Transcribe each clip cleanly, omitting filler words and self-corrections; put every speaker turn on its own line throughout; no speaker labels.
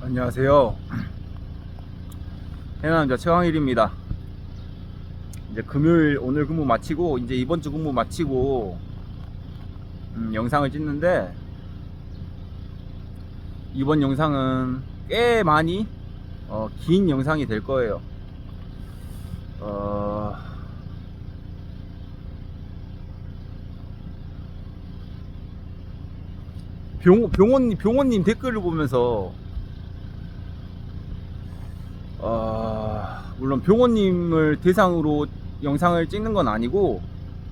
안녕하세요. 해남자 최광일입니다. 이제 금요일 오늘 근무 마치고 이제 이번 주 근무 마치고 영상을 찍는데, 이번 영상은 꽤 많이 긴 영상이 될 거예요. 병원님 댓글을 보면서 물론 병원님을 대상으로 영상을 찍는 건 아니고,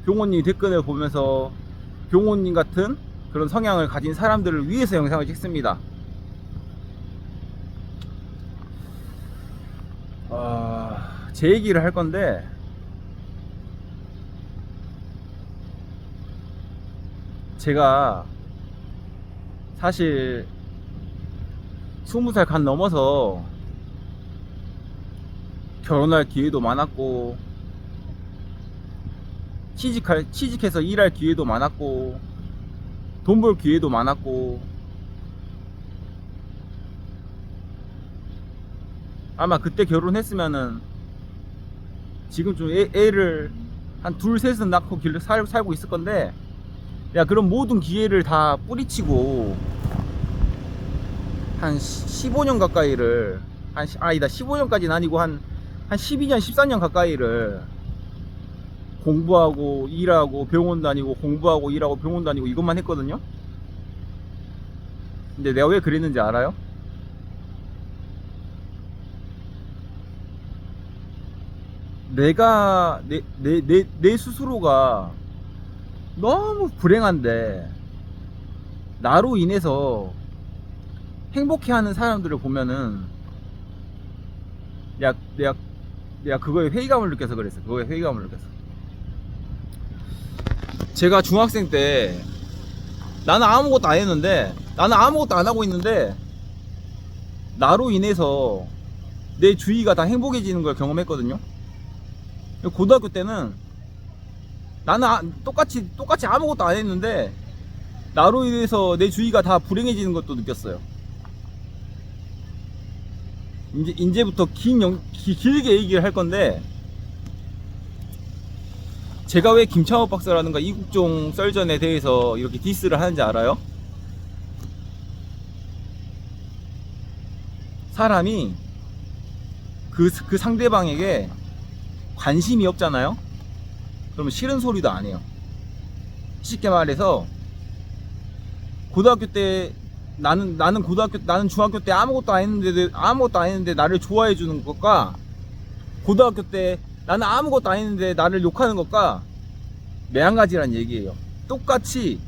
병원님 댓글을 보면서 병원님 같은 그런 성향을 가진 사람들을 위해서 영상을 찍습니다. 제 얘기를 할 건데, 제가 사실 20살 간 넘어서 결혼할 기회도 많았고, 취직해서 일할 기회도 많았고, 돈 벌 기회도 많았고, 아마 그때 결혼했으면은 지금쯤 애를 한 둘 셋은 낳고 살고 있을 건데, 야, 그런 모든 기회를 다 뿌리치고 한 15년 가까이를, 아니다, 15년까지는 아니고 한 12년 14년 가까이를 공부하고 일하고 병원 다니고 공부하고 일하고 병원 다니고 이것만 했거든요. 근데 내가 왜 그랬는지 알아요? 내가 내 스스로가 너무 불행한데, 나로 인해서 행복해하는 사람들을 보면은, 내가 그거에 회의감을 느껴서 그랬어. 그거에 회의감을 느꼈어. 제가 중학생 때 나는 아무것도 안 했는데, 나는 아무것도 안 하고 있는데 나로 인해서 내 주위가 다 행복해지는 걸 경험했거든요. 고등학교 때는 나는 똑같이 아무것도 안 했는데 나로 인해서 내 주위가 다 불행해지는 것도 느꼈어요. 이제부터 길게 얘기를 할 건데, 제가 왜 김창호 박사라든가 이국종 썰전에 대해서 이렇게 디스를 하는지 알아요? 사람이 그 상대방에게 관심이 없잖아요? 그러면 싫은 소리도 안 해요. 쉽게 말해서, 고등학교 때 나는 중학교 때 아무것도 안 했는데 나를 좋아해 주는 것과, 고등학교 때 나는 아무것도 안 했는데 나를 욕하는 것과 매한가지란 얘기예요. 똑같이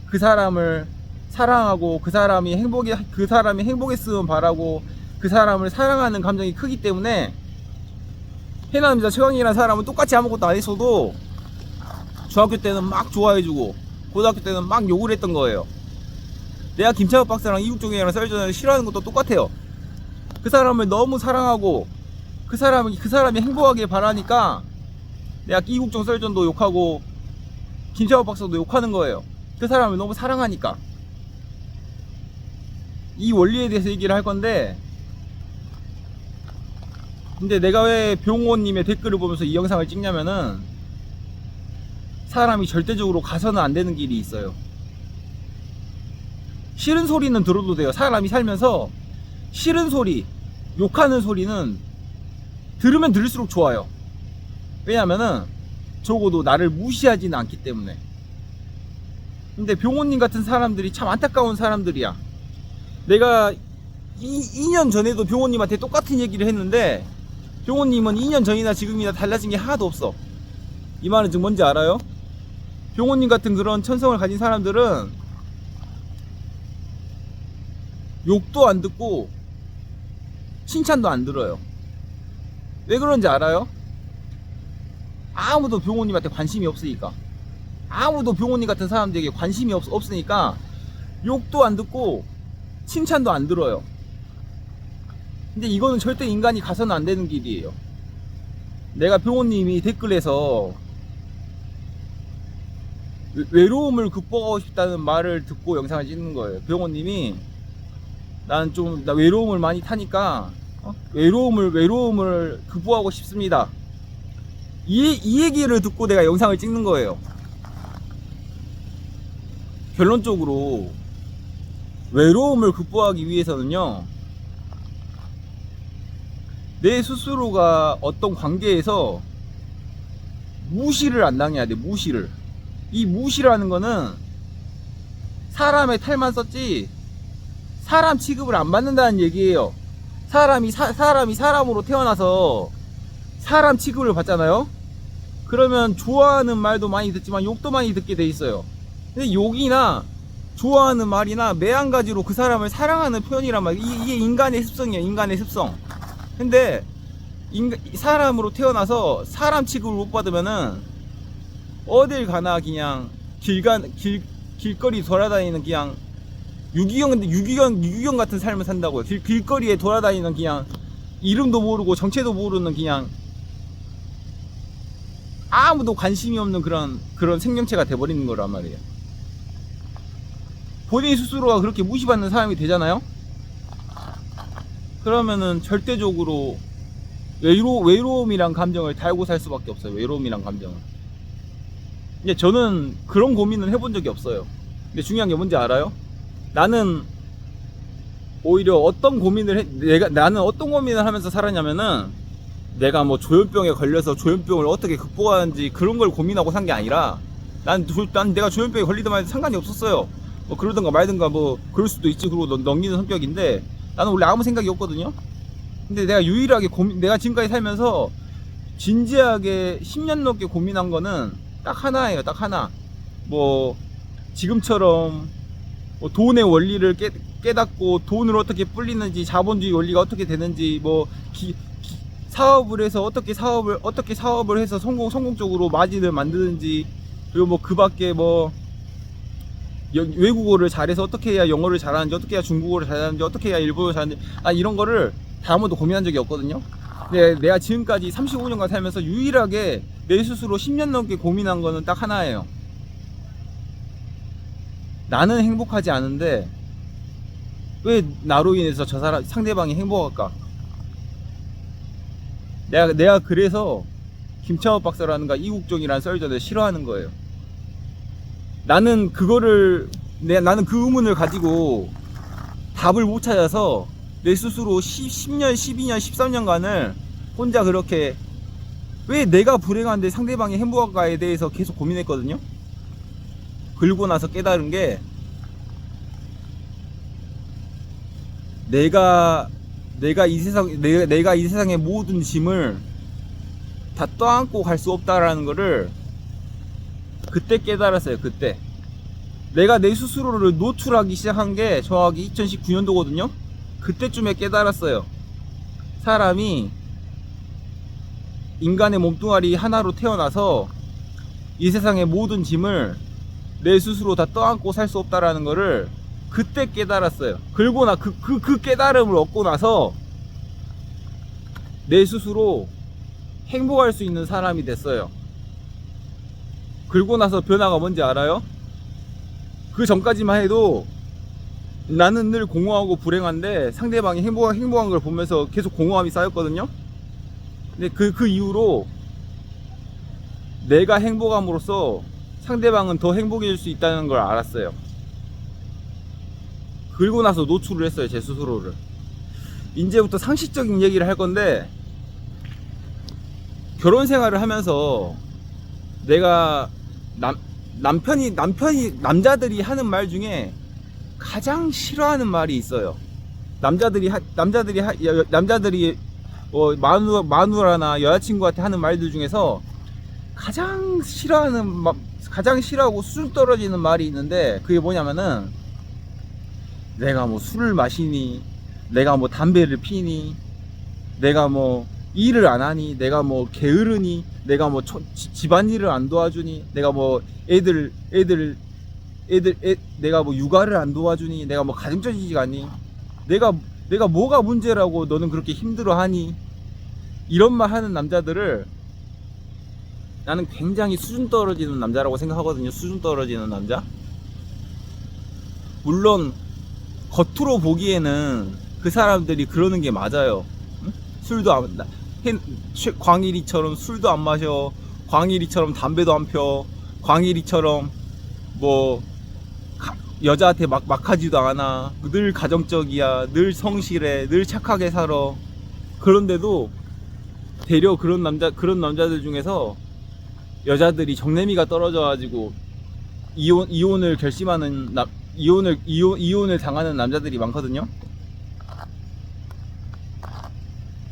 그 사람을 사랑하고 그 사람이 행복했으면 바라고 그 사람을 사랑하는 감정이 크기 때문에, 해남자 최광이라는 사람은 똑같이 아무것도 안 했어도 중학교 때는 막 좋아해주고 고등학교 때는 막 욕을 했던 거예요. 내가 김창호 박사랑 이국종이랑 썰전을 싫어하는 것도 똑같아요. 그 사람을 너무 사랑하고 그 사람이 행복하길 바라니까 내가 이국종 썰전도 욕하고 김창호 박사도 욕하는 거예요. 그 사람을 너무 사랑하니까. 이 원리에 대해서 얘기를 할 건데, 근데 내가 왜 병호님의 댓글을 보면서 이 영상을 찍냐면은, 사람이 절대적으로 가서는 안 되는 길이 있어요. 싫은 소리는 들어도 돼요. 사람이 살면서 싫은 소리, 욕하는 소리는 들으면 들을수록 좋아요. 왜냐면은 적어도 나를 무시하지는 않기 때문에. 근데 병호님 같은 사람들이 참 안타까운 사람들이야. 내가 2년 전에도 병호님한테 똑같은 얘기를 했는데, 병호님은 2년 전이나 지금이나 달라진 게 하나도 없어. 이 말은 지금 뭔지 알아요? 병호님 같은 그런 천성을 가진 사람들은 욕도 안 듣고 칭찬도 안 들어요. 왜 그런지 알아요? 아무도 병호님한테 관심이 없으니까. 아무도 병호님 같은 사람들에게 관심이 없으니까 욕도 안 듣고 칭찬도 안 들어요. 근데 이거는 절대 인간이 가서는 안 되는 길이에요. 내가 병호님이 댓글에서 외로움을 극복하고 싶다는 말을 듣고 영상을 찍는 거예요. 병호님이 나는 좀 나 외로움을 많이 타니까 외로움을 극복하고 싶습니다. 이 얘기를 듣고 내가 영상을 찍는 거예요. 결론적으로 외로움을 극복하기 위해서는요, 내 스스로가 어떤 관계에서 무시를 안 당해야 돼. 무시를. 이 무시라는 거는 사람의 탈만 썼지 사람 취급을 안 받는다는 얘기예요. 사람이 사람으로 태어나서 사람 취급을 받잖아요. 그러면 좋아하는 말도 많이 듣지만 욕도 많이 듣게 돼 있어요. 근데 욕이나 좋아하는 말이나 매한가지로 그 사람을 사랑하는 표현이란 말이에요. 이게 인간의 습성이에요. 인간의 습성. 근데 사람으로 태어나서 사람 취급을 못 받으면은 어딜 가나 그냥 길거리 돌아다니는 그냥 유기견 같은 삶을 산다고요. 길거리에 돌아다니는 그냥 이름도 모르고 정체도 모르는 그냥 아무도 관심이 없는 그런 생명체가 돼버리는 거란 말이에요. 본인 스스로가 그렇게 무시받는 사람이 되잖아요. 그러면은 절대적으로 외로움이란 감정을 달고 살 수밖에 없어요. 외로움이란 감정을. 근데 저는 그런 고민은 해본 적이 없어요. 근데 중요한 게 뭔지 알아요? 나는 오히려 나는 어떤 고민을 하면서 살았냐면은, 내가 뭐 조현병에 걸려서 조현병을 어떻게 극복하는지 그런 걸 고민하고 산 게 아니라, 난 내가 조현병에 걸리든 말든 상관이 없었어요. 뭐 그러든가 말든가 뭐 그럴 수도 있지 그러고 넘기는 성격인데, 나는 원래 아무 생각이 없거든요. 근데 내가 유일하게 내가 지금까지 살면서 진지하게 10년 넘게 고민한 거는 딱 하나예요. 딱 하나. 뭐 지금처럼 뭐 돈의 원리를 깨닫고 돈을 어떻게 불리는지, 자본주의 원리가 어떻게 되는지, 뭐 사업을 해서 어떻게 사업을 해서 성공적으로 마진을 만드는지, 그리고 뭐 그 밖에 뭐 외국어를 잘해서 어떻게 해야 영어를 잘하는지, 어떻게 해야 중국어를 잘하는지, 어떻게 해야 일본어를 잘하는지, 이런 거를 다 한 번도 고민한 적이 없거든요. 근데 내가 지금까지 35년간 살면서 유일하게 내 스스로 10년 넘게 고민한 거는 딱 하나예요. 나는 행복하지 않은데 왜 나로 인해서 상대방이 행복할까? 내가 그래서 김창업 박사라는가 이국종이라는 썰전을 싫어하는 거예요. 나는 그 의문을 가지고 답을 못 찾아서 내 스스로 10년, 12년, 13년간을 혼자 그렇게, 왜 내가 불행한데 상대방이 행복할까에 대해서 계속 고민했거든요. 그러고 나서 깨달은 게, 내가 이 세상의 모든 짐을 다 떠안고 갈 수 없다라는 거를 그때 깨달았어요. 그때 내가 내 스스로를 노출하기 시작한 게 정확히 2019년도거든요 그때쯤에 깨달았어요. 사람이 인간의 몸뚱아리 하나로 태어나서 이 세상의 모든 짐을 내 스스로 다 떠안고 살 수 없다라는 거를 그때 깨달았어요. 그리고 그 깨달음을 얻고 나서 내 스스로 행복할 수 있는 사람이 됐어요. 그리고 나서 변화가 뭔지 알아요? 그 전까지만 해도 나는 늘 공허하고 불행한데 상대방이 행복한 걸 보면서 계속 공허함이 쌓였거든요. 근데 그 이후로 내가 행복함으로써 상대방은 더 행복해질 수 있다는 걸 알았어요. 그리고 나서 노출을 했어요. 제 스스로를. 이제부터 상식적인 얘기를 할 건데, 결혼 생활을 하면서 내가 남자들이 하는 말 중에 가장 싫어하는 말이 있어요. 남자들이 마누라나 여자친구한테 하는 말들 중에서 가장 싫어하고 수준 떨어지는 말이 있는데, 그게 뭐냐면은, 내가 뭐 술을 마시니, 내가 뭐 담배를 피니, 내가 뭐 일을 안 하니, 내가 뭐 게으르니, 내가 뭐 집안일을 안 도와주니, 내가 뭐 내가 뭐 육아를 안 도와주니, 내가 뭐 가정적이지가 않니, 내가 뭐가 문제라고 너는 그렇게 힘들어하니, 이런 말 하는 남자들을 나는 굉장히 수준 떨어지는 남자라고 생각하거든요. 수준 떨어지는 남자. 물론 겉으로 보기에는 그 사람들이 그러는 게 맞아요. 응? 술도 안, 광일이처럼 술도 안 마셔. 광일이처럼 담배도 안 펴. 광일이처럼 뭐 여자한테 막 하지도 않아. 늘 가정적이야. 늘 성실해. 늘 착하게 살아. 그런데도 되려 그런 남자들 중에서 여자들이 정내미가 떨어져가지고 이혼을 결심하는 이혼을 당하는 남자들이 많거든요.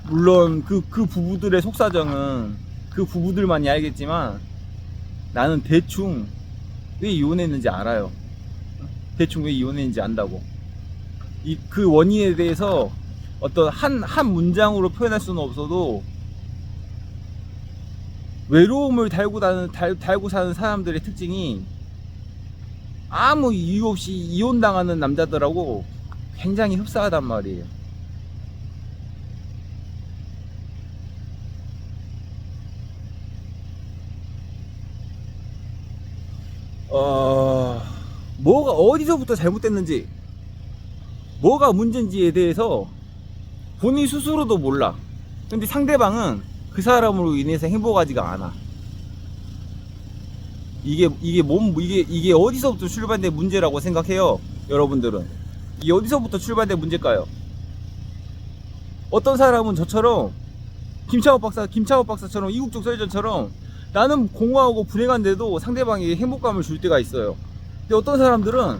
물론 그 부부들의 속사정은 그 부부들만이 알겠지만 나는 대충 왜 이혼했는지 알아요. 대충 왜 이혼했는지 안다고. 그 원인에 대해서 어떤 한 문장으로 표현할 수는 없어도 외로움을 달고 사는 사람들의 특징이 아무 이유 없이 이혼당하는 남자들하고 굉장히 흡사하단 말이에요. 뭐가 어디서부터 잘못됐는지, 뭐가 문제인지에 대해서 본인 스스로도 몰라. 근데 상대방은 그 사람으로 인해서 행복하지가 않아. 이게 어디서부터 출발된 문제라고 생각해요, 여러분들은? 이게 어디서부터 출발된 문제일까요? 어떤 사람은 저처럼 김창호 박사처럼 이국적 설전처럼 나는 공허하고 불행한데도 상대방에게 행복감을 줄 때가 있어요. 근데 어떤 사람들은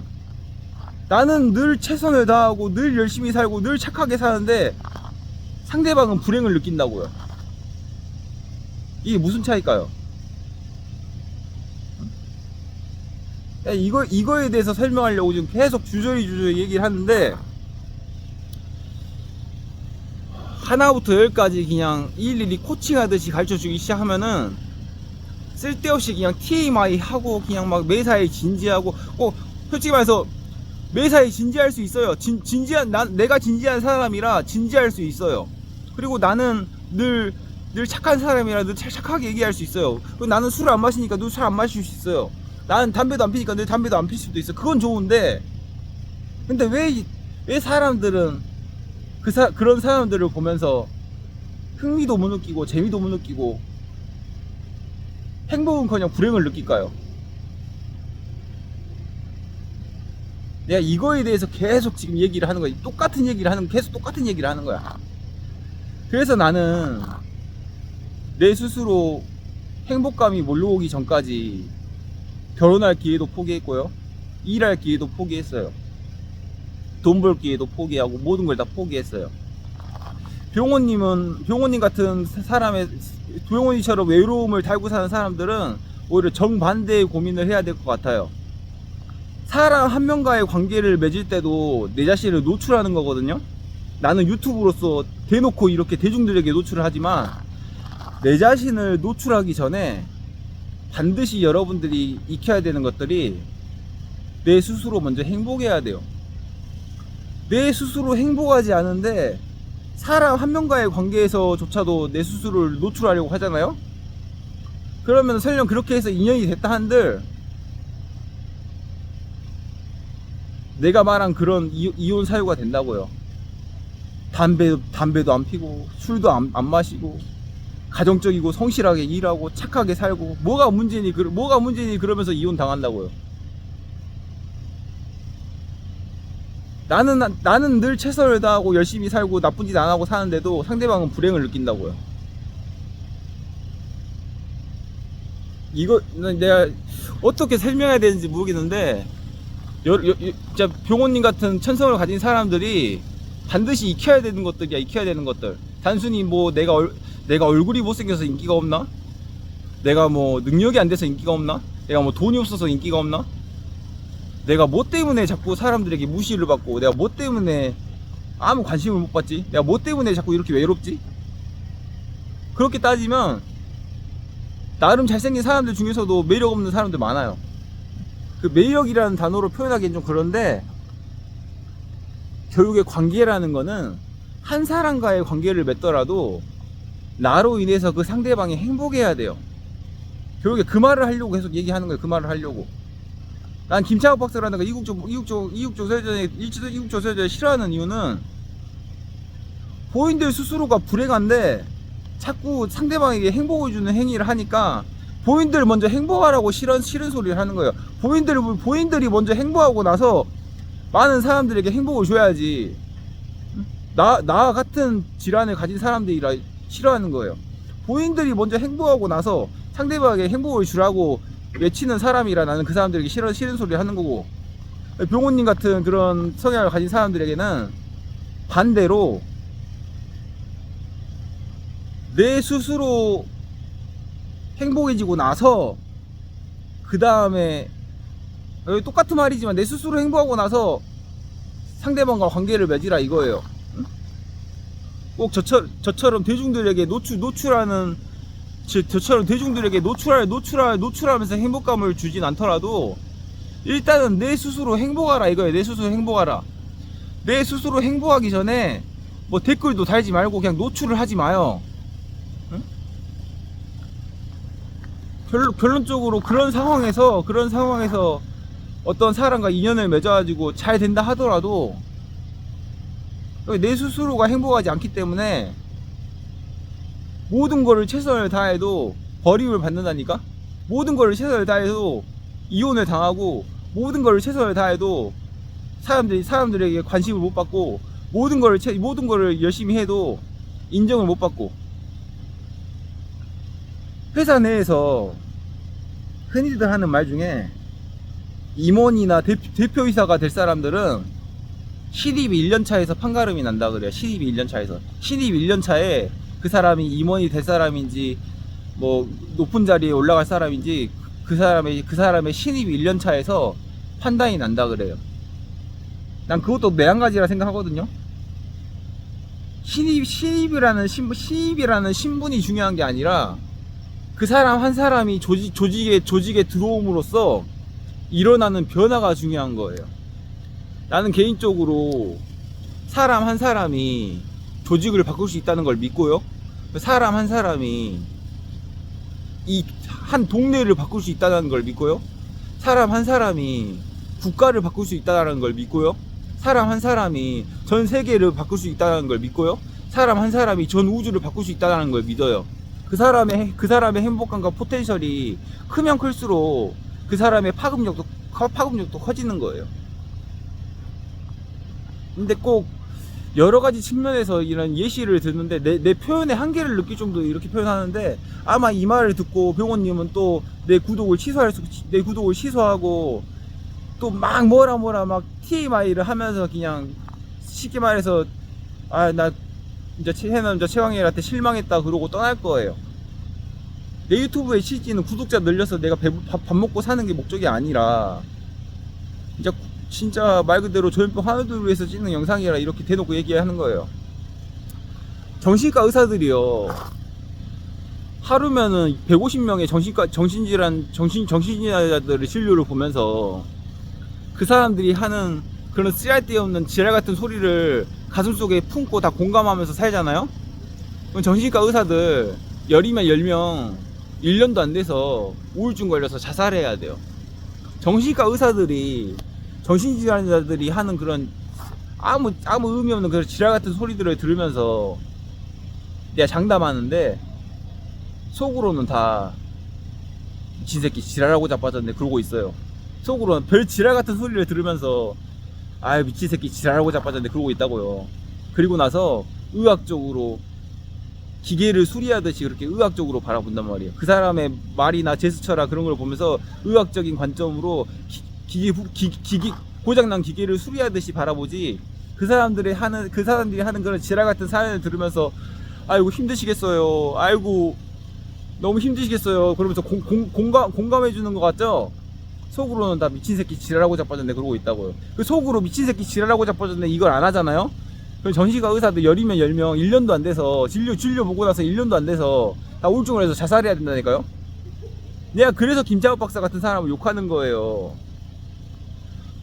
나는 늘 최선을 다하고 늘 열심히 살고 늘 착하게 사는데 상대방은 불행을 느낀다고요. 이게 무슨 차이일까요? 이거에 대해서 설명하려고 지금 계속 주저리 얘기를 하는데, 하나부터 열까지 그냥 일일이 코칭하듯이 가르쳐주기 시작하면은 쓸데없이 그냥 TMI 하고 그냥 막 매사에 진지하고, 솔직히 말해서 매사에 진지할 수 있어요. 내가 진지한 사람이라 진지할 수 있어요. 그리고 나는 늘 착한 사람이라 늘 착하게 얘기할 수 있어요. 그리고 나는 술을 안 마시니까 늘 술 안 마실 수 있어요. 나는 담배도 안 피니까 늘 담배도 안 필 수도 있어. 그건 좋은데, 근데 왜 사람들은 그런 사람들을 보면서 흥미도 못 느끼고 재미도 못 느끼고 행복은커녕 불행을 느낄까요? 내가 이거에 대해서 계속 지금 얘기를 하는 거야. 계속 똑같은 얘기를 하는 거야. 그래서 나는 내 스스로 행복감이 몰려오기 전까지 결혼할 기회도 포기했고요, 일할 기회도 포기했어요. 돈 벌 기회도 포기하고 모든 걸 다 포기했어요. 병호님 같은 병호님처럼 외로움을 달고 사는 사람들은 오히려 정반대의 고민을 해야 될 것 같아요. 사람 한 명과의 관계를 맺을 때도 내 자신을 노출하는 거거든요. 나는 유튜브로서 대놓고 이렇게 대중들에게 노출을 하지만 내 자신을 노출하기 전에 반드시 여러분들이 익혀야 되는 것들이 내 스스로 먼저 행복해야 돼요. 내 스스로 행복하지 않은데 사람 한 명과의 관계에서조차도 내 스스로를 노출하려고 하잖아요. 그러면 설령 그렇게 해서 인연이 됐다 한들 내가 말한 그런 이혼 사유가 된다고요. 담배도 안 피고 술도 안 마시고 가정적이고 성실하게 일하고 착하게 살고 뭐가 문제니 그러면서 이혼 당한다고요. 나는 늘 최선을 다하고 열심히 살고 나쁜 짓 안 하고 사는데도 상대방은 불행을 느낀다고요. 이거 내가 어떻게 설명해야 되는지 모르겠는데, 진짜 병호님 같은 천성을 가진 사람들이 반드시 익혀야 되는 것들. 단순히 뭐 내가 얼굴이 못생겨서 인기가 없나? 내가 뭐 능력이 안 돼서 인기가 없나? 내가 뭐 돈이 없어서 인기가 없나? 내가 뭐 때문에 자꾸 사람들에게 무시를 받고, 내가 뭐 때문에 아무 관심을 못 받지? 내가 뭐 때문에 자꾸 이렇게 외롭지? 그렇게 따지면 나름 잘생긴 사람들 중에서도 매력 없는 사람들 많아요. 그 매력이라는 단어로 표현하기엔 좀 그런데, 결국에 관계라는 거는 한 사람과의 관계를 맺더라도 나로 인해서 그 상대방이 행복해야 돼요. 결국에 그 말을 하려고 계속 얘기하는 거예요. 그 말을 하려고. 난 김창욱 박사라는 거 이국조세제 싫어하는 이유는 본인들 스스로가 불행한데 자꾸 상대방에게 행복을 주는 행위를 하니까 본인들 먼저 행복하라고 싫은 소리를 하는 거예요. 본인들이 먼저 행복하고 나서 많은 사람들에게 행복을 줘야지. 나 같은 질환을 가진 사람들이라 싫어하는 거예요. 본인들이 먼저 행복하고 나서 상대방에게 행복을 주라고 외치는 사람이라 나는 그 사람들에게 싫은 소리를 하는 거고, 병호님 같은 그런 성향을 가진 사람들에게는 반대로 내 스스로 행복해지고 나서 그 다음에 똑같은 말이지만 내 스스로 행복하고 나서 상대방과 관계를 맺으라 이거예요. 꼭 저처럼 대중들에게 노출하면서 행복감을 주진 않더라도 일단은 내 스스로 행복하라 이거예요. 내 스스로 행복하라. 내 스스로 행복하기 전에 뭐 댓글도 달지 말고 그냥 노출을 하지 마요. 응? 결론적으로 그런 상황에서 어떤 사람과 인연을 맺어가지고 잘 된다 하더라도 내 스스로가 행복하지 않기 때문에 모든 거를 최선을 다해도 버림을 받는다니까? 모든 거를 최선을 다해도 이혼을 당하고, 모든 거를 최선을 다해도 사람들에게 관심을 못 받고, 모든 거를 열심히 해도 인정을 못 받고, 회사 내에서 흔히들 하는 말 중에 임원이나 대표이사가 될 사람들은 신입이 1년차에서 판가름이 난다 그래요. 신입이 1년차에서. 신입 1년차에 그 사람이 임원이 될 사람인지 뭐 높은 자리에 올라갈 사람인지 그 사람의 신입이 1년차에서 판단이 난다 그래요. 난 그것도 매한가지라 생각하거든요. 신입이라는 신분이 중요한 게 아니라 그 사람 한 사람이 조직에 들어옴으로써 일어나는 변화가 중요한 거예요. 나는 개인적으로 사람 한 사람이 조직을 바꿀 수 있다는 걸 믿고요. 사람 한 사람이 이 한 동네를 바꿀 수 있다는 걸 믿고요. 사람 한 사람이 국가를 바꿀 수 있다는 걸 믿고요. 사람 한 사람이 전 세계를 바꿀 수 있다는 걸 믿고요. 사람 한 사람이 전 우주를 바꿀 수 있다는 걸 믿어요. 그 사람의 행복감과 포텐셜이 크면 클수록 그 사람의 파급력도 커지는 거예요. 근데 꼭 여러 가지 측면에서 이런 예시를 듣는데 내 표현의 한계를 느낄 정도로 이렇게 표현하는데, 아마 이 말을 듣고 병원님은 또 내 구독을 취소하고 또 막 뭐라 막 TMI를 하면서 그냥 쉽게 말해서 나 이제 최강희한테 실망했다 그러고 떠날 거예요. 내 유튜브의 취지는 구독자 늘려서 내가 밥 먹고 사는 게 목적이 아니라 진짜 말 그대로 조현병 환우들을 위해서 찍는 영상이라 이렇게 대놓고 얘기하는 거예요. 정신과 의사들이요, 하루면은 150명의 정신질환자들의 진료를 보면서 그 사람들이 하는 그런 쓰잘데없는 지랄 같은 소리를 가슴속에 품고 다 공감하면서 살잖아요. 그럼 정신과 의사들 10이면 10명 1년도 안 돼서 우울증 걸려서 자살해야 돼요. 정신과 의사들이 정신질환자들이 하는 그런 아무 의미 없는 그런 지랄 같은 소리들을 들으면서 내가 장담하는데 속으로는 다 미친 새끼 지랄하고 자빠졌네 그러고 있어요. 속으로는 별 지랄 같은 소리를 들으면서 미친 새끼 지랄하고 자빠졌네 그러고 있다고요. 그리고 나서 의학적으로 기계를 수리하듯이 그렇게 의학적으로 바라본단 말이에요. 그 사람의 말이나 제스처나 그런 걸 보면서 의학적인 관점으로 고장난 기계를 수리하듯이 바라보지, 그 사람들이 하는 그런 지랄 같은 사연을 들으면서 아이고 힘드시겠어요, 아이고 너무 힘드시겠어요 그러면서 공감해 주는 것 같죠? 속으로는 다 미친 새끼 지랄하고 자빠졌네 그러고 있다고요. 그 속으로 미친 새끼 지랄하고 자빠졌네 이걸 안 하잖아요. 그럼 정신과 의사들 10이면 10명 1년도 안 돼서 진료 보고 나서 1년도 안 돼서 다 우울증을 해서 자살해야 된다니까요. 내가 그래서 김창욱 박사 같은 사람을 욕하는 거예요.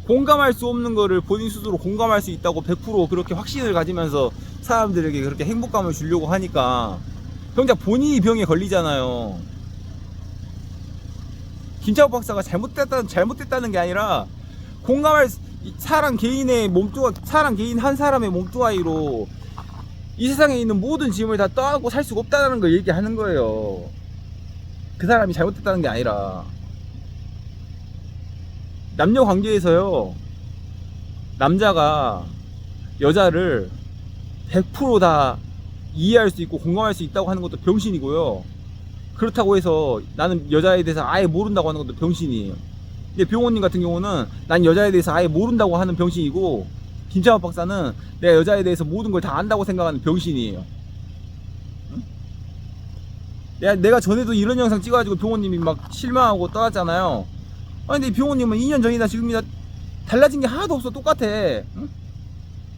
공감할 수 없는 거를 본인 스스로 공감할 수 있다고 100% 그렇게 확신을 가지면서 사람들에게 그렇게 행복감을 주려고 하니까 정작 본인이 병에 걸리잖아요. 김창호 박사가 잘못됐다는 게 아니라 공감할 사람 개인의 몸뚱아 사람 개인 한 사람의 몸뚱아리로 이 세상에 있는 모든 짐을 다 떠안고 살 수가 없다는 걸 얘기하는 거예요. 그 사람이 잘못됐다는 게 아니라 남녀 관계에서요 남자가 여자를 100% 이해할 수 있고 공감할 수 있다고 하는 것도 병신이고요. 그렇다고 해서 나는 여자에 대해서 아예 모른다고 하는 것도 병신이에요. 근데 병호님 같은 경우는 난 여자에 대해서 아예 모른다고 하는 병신이고, 김창호 박사는 내가 여자에 대해서 모든 걸 다 안다고 생각하는 병신이에요. 응? 내가 전에도 이런 영상 찍어가지고 병호님이 막 실망하고 떠났잖아요. 아니 근데 병호님은 2년 전이나 지금이나 달라진 게 하나도 없어. 똑같아. 응?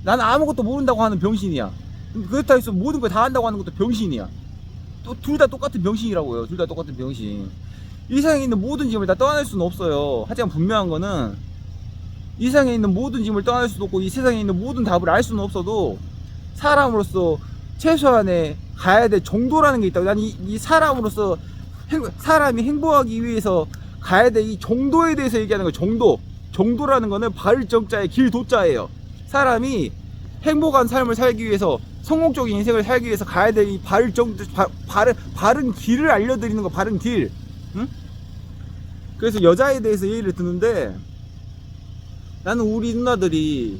나는 아무것도 모른다고 하는 병신이야. 그렇다고 해서 모든 걸 다 안다고 하는 것도 병신이야. 또 둘 다 똑같은 병신이라고요. 둘 다 똑같은 병신. 이 세상에 있는 모든 짐을 다 떠날 수는 없어요. 하지만 분명한 거는 이 세상에 있는 모든 짐을 떠날 수도 없고 이 세상에 있는 모든 답을 알 수는 없어도 사람으로서 최소한의 가야 될 정도라는 게 있다고. 난 이 사람으로서 사람이 행복하기 위해서 가야 될 이 정도에 대해서 얘기하는 거예요. 정도라는 거는 바를 정자에 길 도자예요. 사람이 행복한 삶을 살기 위해서 성공적인 인생을 살기 위해서 가야 될 이 바른 길을 알려드리는 거. 바른 길. 응? 그래서 여자에 대해서 얘기를 듣는데 나는 우리 누나들이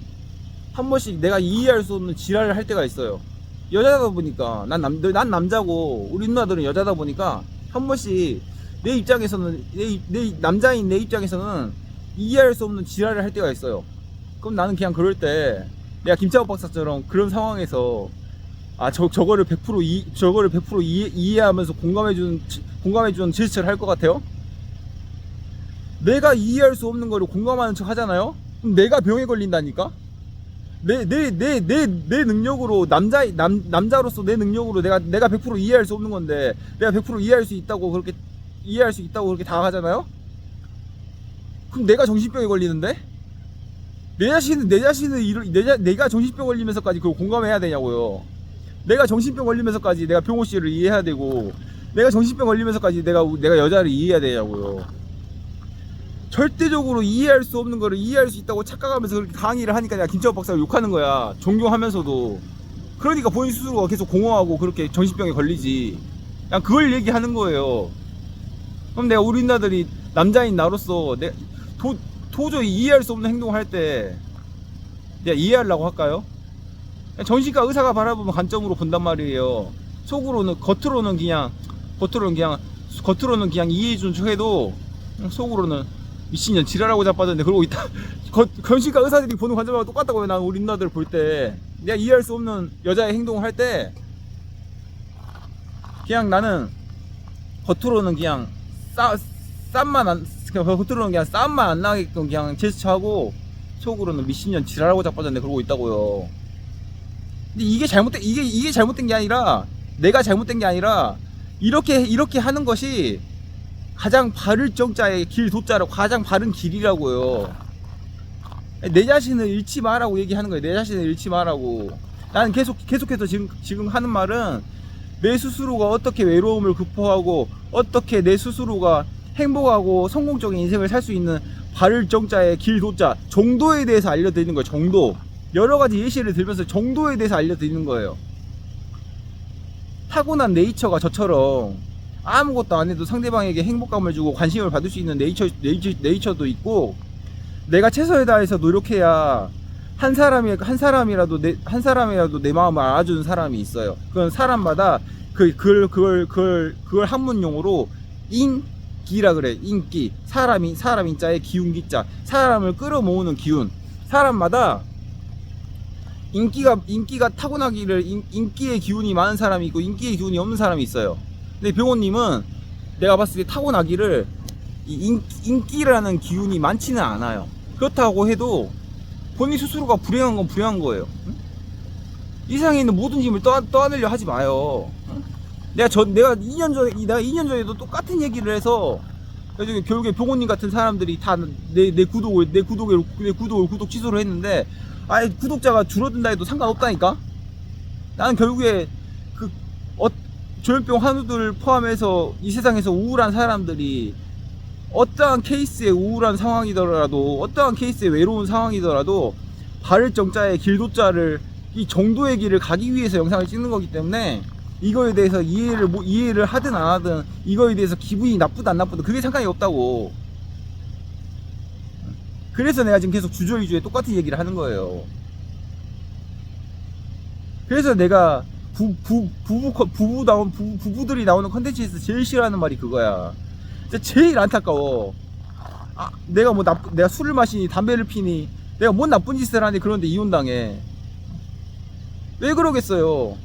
한 번씩 내가 이해할 수 없는 지랄을 할 때가 있어요. 여자다 보니까 난 남자고 우리 누나들은 여자다 보니까 한 번씩 내 입장에서는 남자인 내 입장에서는 이해할 수 없는 지랄을 할 때가 있어요. 그럼 나는 그냥 그럴 때 내가 김창호 박사처럼 그런 상황에서 저거를 100% 이해하면서 공감해주는 제스처를 할 것 같아요? 내가 이해할 수 없는 거를 공감하는 척 하잖아요? 그럼 내가 병에 걸린다니까? 내 능력으로, 남자로서 내 능력으로 내가 100% 이해할 수 없는 건데, 내가 100% 이해할 수 있다고 그렇게 다가가잖아요? 그럼 내가 정신병에 걸리는데? 내가 정신병 걸리면서까지 그걸 공감해야 되냐고요. 내가 정신병 걸리면서까지 내가 병호 씨를 이해해야 되고, 내가 정신병 걸리면서까지 내가 여자를 이해해야 되냐고요. 절대적으로 이해할 수 없는 거를 이해할 수 있다고 착각하면서 그렇게 강의를 하니까 내가 김창호 박사를 욕하는 거야. 존경하면서도. 그러니까 본인 스스로가 계속 공허하고 그렇게 정신병에 걸리지. 그냥 그걸 얘기하는 거예요. 그럼 내가 우리 누나들이 남자인 나로서 도저히 이해할 수 없는 행동을 할 때 내가 이해하려고 할까요? 정신과 의사가 바라보는 관점으로 본단 말이에요. 겉으로는 그냥 이해해준 척 해도 속으로는 미친년 지랄하고 자빠졌네 그러고 있다. 정신과 의사들이 보는 관점하고 똑같다고요. 난 우리 누나들 볼 때 내가 이해할 수 없는 여자의 행동을 할 때 그냥 나는 겉으로는 그냥 싸움만 안 나게끔 그냥 제스처하고 속으로는 미친년 지랄하고 자빠졌네 그러고 있다고요. 근데 이게 잘못된 게 아니라, 내가 잘못된 게 아니라 이렇게 하는 것이 가장 바를 정자의 길 도자라고, 가장 바른 길이라고요. 내 자신을 잃지 마라고 얘기하는 거예요. 내 자신을 잃지 마라고. 나는 계속해서 지금 하는 말은 내 스스로가 어떻게 외로움을 극복하고 어떻게 내 스스로가 행복하고 성공적인 인생을 살 수 있는 바를 정자의 길 도자, 정도에 대해서 알려드리는 거예요. 정도. 여러 가지 예시를 들면서 정도에 대해서 알려드리는 거예요. 타고난 네이처가 저처럼 아무것도 안 해도 상대방에게 행복감을 주고 관심을 받을 수 있는 네이처도 있고, 내가 최선을 다해서 노력해야 한 사람이라도 내 마음을 알아주는 사람이 있어요. 그건 사람마다 그걸 한문용어로 인기라 그래. 인기. 사람 인자에 기운 기자. 사람을 끌어모으는 기운. 사람마다 인기가 타고나기를 인기의 기운이 많은 사람이 있고 인기의 기운이 없는 사람이 있어요. 근데 병호님은 내가 봤을 때 타고나기를 인기라는 기운이 많지는 않아요. 그렇다고 해도 본인 스스로가 불행한 건 불행한 거예요. 응? 이 세상에 있는 모든 짐을 떠안으려 하지 마요. 응? 내가 2년 전에도 똑같은 얘기를 해서 결국에 병호님 같은 사람들이 다 내 구독 취소를 했는데, 아예 구독자가 줄어든다 해도 상관없다니까. 나는 결국에 조현병 환우들 포함해서 이 세상에서 우울한 사람들이 어떠한 케이스의 우울한 상황이더라도, 어떠한 케이스의 외로운 상황이더라도 바를 정자에 길도자를, 이 정도의 길을 가기 위해서 영상을 찍는 거기 때문에 이거에 대해서 이해를 하든 안 하든, 이거에 대해서 기분이 나쁘다 안 나쁘다 그게 상관이 없다고. 그래서 내가 지금 계속 주저리주에 똑같은 얘기를 하는 거예요. 그래서 내가 부부들이 나오는 컨텐츠에서 제일 싫어하는 말이 그거야. 진짜 제일 안타까워. 내가 술을 마시니 담배를 피니 내가 뭔 나쁜 짓을 하니 그런데 이혼당해. 왜 그러겠어요?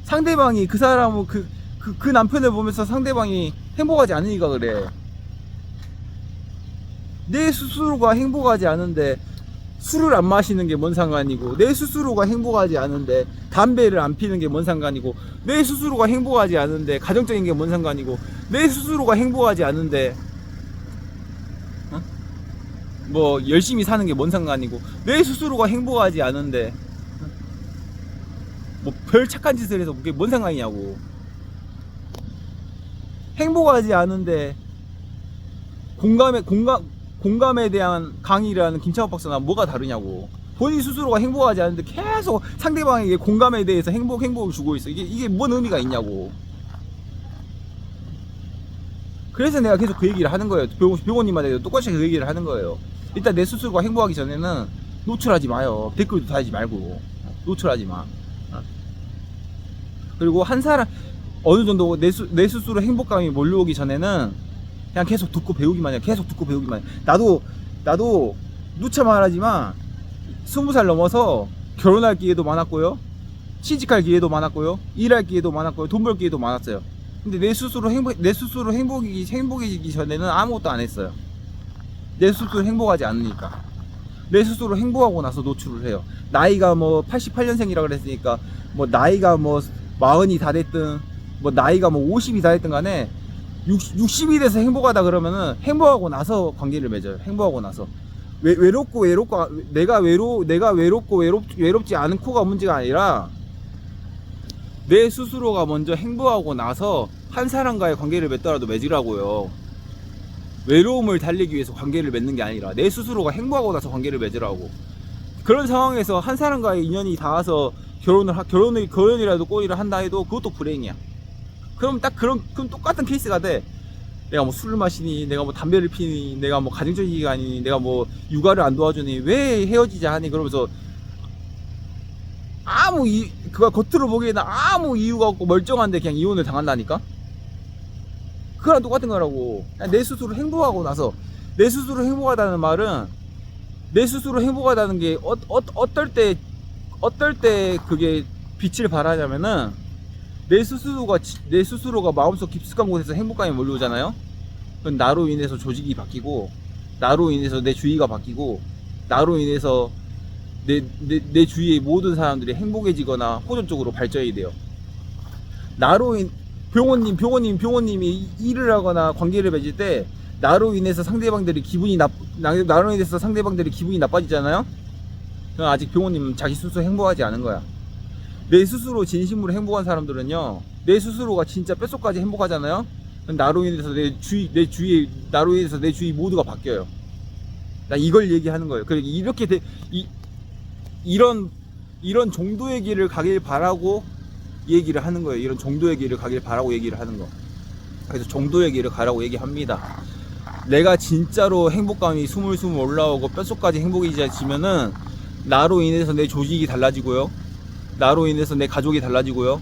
상대방이 그 사람은 그 남편을 보면서 상대방이 행복하지 않으니까 그래. 내 스스로가 행복하지 않은데 술을 안 마시는 게 뭔 상관이고, 내 스스로가 행복하지 않은데 담배를 안 피는 게 뭔 상관이고, 내 스스로가 행복하지 않은데 가정적인 게 뭔 상관이고, 내 스스로가 행복하지 않은데 뭐 열심히 사는 게 뭔 상관이고, 내 스스로가 행복하지 않은데 뭐 별 착한 짓을 해서 그게 뭔 상관이냐고. 행복하지 않은데 공감에 대한 강의를 하는 김창호 박사나 뭐가 다르냐고. 본인 스스로가 행복하지 않은데 계속 상대방에게 공감에 대해서 행복을 주고 있어. 이게 뭔 의미가 있냐고. 그래서 내가 계속 그 얘기를 하는 거예요. 병원님한테 똑같이 그 얘기를 하는 거예요. 일단 내 스스로가 행복하기 전에는 노출하지 마요. 댓글도 달지 말고 노출하지 마. 그리고 한 사람 어느 정도 내 스스로 행복감이 몰려오기 전에는 그냥 계속 듣고 배우기만 해요. 계속 듣고 배우기만 해요. 나도 누차 말하지만 20살 넘어서 결혼할 기회도 많았고요, 취직할 기회도 많았고요, 일할 기회도 많았고요, 돈 벌 기회도 많았어요. 근데 내 스스로 행복해지기 전에는 아무것도 안 했어요. 내 스스로 행복하지 않으니까. 내 스스로 행복하고 나서 노출을 해요. 나이가 뭐 88년생이라 그랬으니까 뭐 나이가 뭐 40이 다 됐든 뭐 나이가 뭐 50이 다 됐든 간에 60이 돼서 행복하다 그러면은 행복하고 나서 관계를 맺어요. 행복하고 나서. 내가 외롭고 외롭지 않고가 문제가 아니라 내 스스로가 먼저 행복하고 나서 한 사람과의 관계를 맺더라도 맺으라고요. 외로움을 달래기 위해서 관계를 맺는 게 아니라 내 스스로가 행복하고 나서 관계를 맺으라고. 그런 상황에서 한 사람과의 인연이 닿아서 결혼이라도 꼬리를 한다 해도 그것도 불행이야. 그럼 그럼 똑같은 케이스가 돼. 내가 뭐 술을 마시니, 내가 뭐 담배를 피니, 내가 뭐 가정적이가 아니니, 내가 뭐 육아를 안 도와주니, 왜 헤어지자 하니, 그러면서 그가 겉으로 보기에는 아무 이유가 없고 멀쩡한데 그냥 이혼을 당한다니까? 그거랑 똑같은 거라고. 내 스스로 행복하고 나서. 내 스스로 행복하다는 말은, 내 스스로 행복하다는 게 어떨 때 그게 빛을 발하냐면은, 내 스스로가 마음속 깊숙한 곳에서 행복감이 몰려오잖아요. 그럼 나로 인해서 조직이 바뀌고, 나로 인해서 내 주위가 바뀌고, 나로 인해서 내 주위의 모든 사람들이 행복해지거나 호전적으로 발전이 돼요. 병원님이 일을 하거나 관계를 맺을 때 나로 인해서 상대방들이 기분이 나빠지잖아요. 그럼 아직 병원님은 자기 스스로 행복하지 않은 거야. 내 스스로 진심으로 행복한 사람들은요, 내 스스로가 진짜 뼛속까지 행복하잖아요. 나로 인해서 내 주위 모두가 바뀌어요. 나 이걸 얘기하는 거예요. 그러니까 이런 정도의 길을 가길 바라고 얘기를 하는 거예요. 이런 정도의 길을 가길 바라고 얘기를 하는 거. 그래서 정도의 길을 가라고 얘기합니다. 내가 진짜로 행복감이 스물스물 올라오고 뼛속까지 행복해지면은 나로 인해서 내 조직이 달라지고요, 나로 인해서 내 가족이 달라지고요,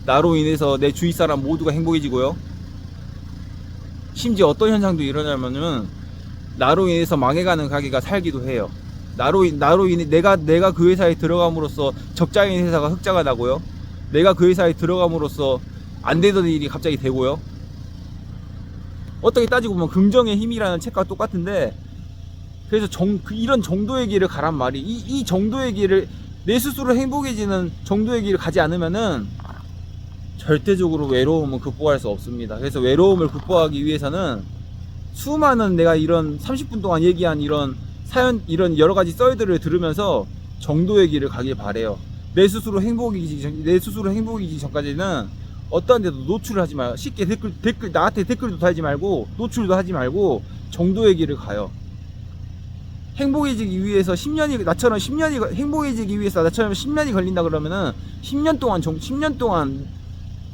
나로 인해서 내 주위 사람 모두가 행복해지고요. 심지어 어떤 현상도 일어나면은 나로 인해서 망해가는 가게가 살기도 해요. 나로 인해 내가 그 회사에 들어감으로써 적자인 회사가 흑자가 나고요, 내가 그 회사에 들어감으로써 안 되던 일이 갑자기 되고요. 어떻게 따지고 보면 긍정의 힘이라는 책과 똑같은데, 그래서 이런 정도의 길을 가란 말이, 이 정도의 길을, 내 스스로 행복해지는 정도의 길을 가지 않으면은 절대적으로 외로움은 극복할 수 없습니다. 그래서 외로움을 극복하기 위해서는 수많은, 내가 이런 30분 동안 얘기한 이런 사연, 이런 여러 가지 썰들을 들으면서 정도의 길을 가길 바래요. 내 스스로 행복이기 전까지는 어떠한 데도 노출을 하지 마요. 쉽게 댓글 나한테 댓글도 달지 말고 노출도 하지 말고 정도의 길을 가요. 행복해지기 위해서 10년이 나처럼 10년이 행복해지기 위해서 나처럼 10년이 걸린다 그러면은 10년 동안 10년 동안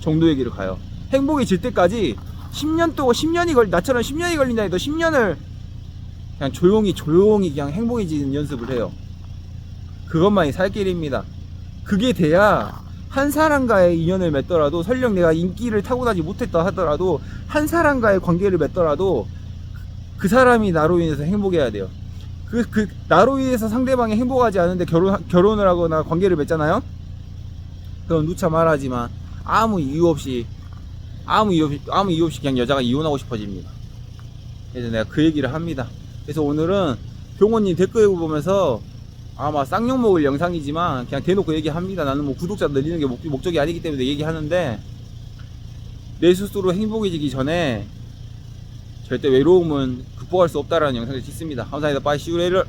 정도의 길을 가요. 행복해질 때까지 10년 동안 10년이 나처럼 10년이 걸린다 해도 10년을 그냥 조용히 그냥 행복해지는 연습을 해요. 그것만이 살 길입니다. 그게 돼야 한 사람과의 인연을 맺더라도, 설령 내가 인기를 타고나지 못했다 하더라도 한 사람과의 관계를 맺더라도 그 사람이 나로 인해서 행복해야 돼요. 나로 인해서 상대방이 행복하지 않은데 결혼을 하거나 관계를 맺잖아요. 그럼 누차 말하지만 아무 이유 없이 그냥 여자가 이혼하고 싶어집니다. 그래서 내가 그 얘기를 합니다. 그래서 오늘은 병호님 댓글 보면서 아마 쌍욕 먹을 영상이지만 그냥 대놓고 얘기합니다. 나는 뭐 구독자 늘리는 게 목적이 아니기 때문에 얘기하는데, 내 스스로 행복해지기 전에 절대 외로움은 극복할 수 없다라는 영상을 찍습니다. 감사합니다. 바이, see you later.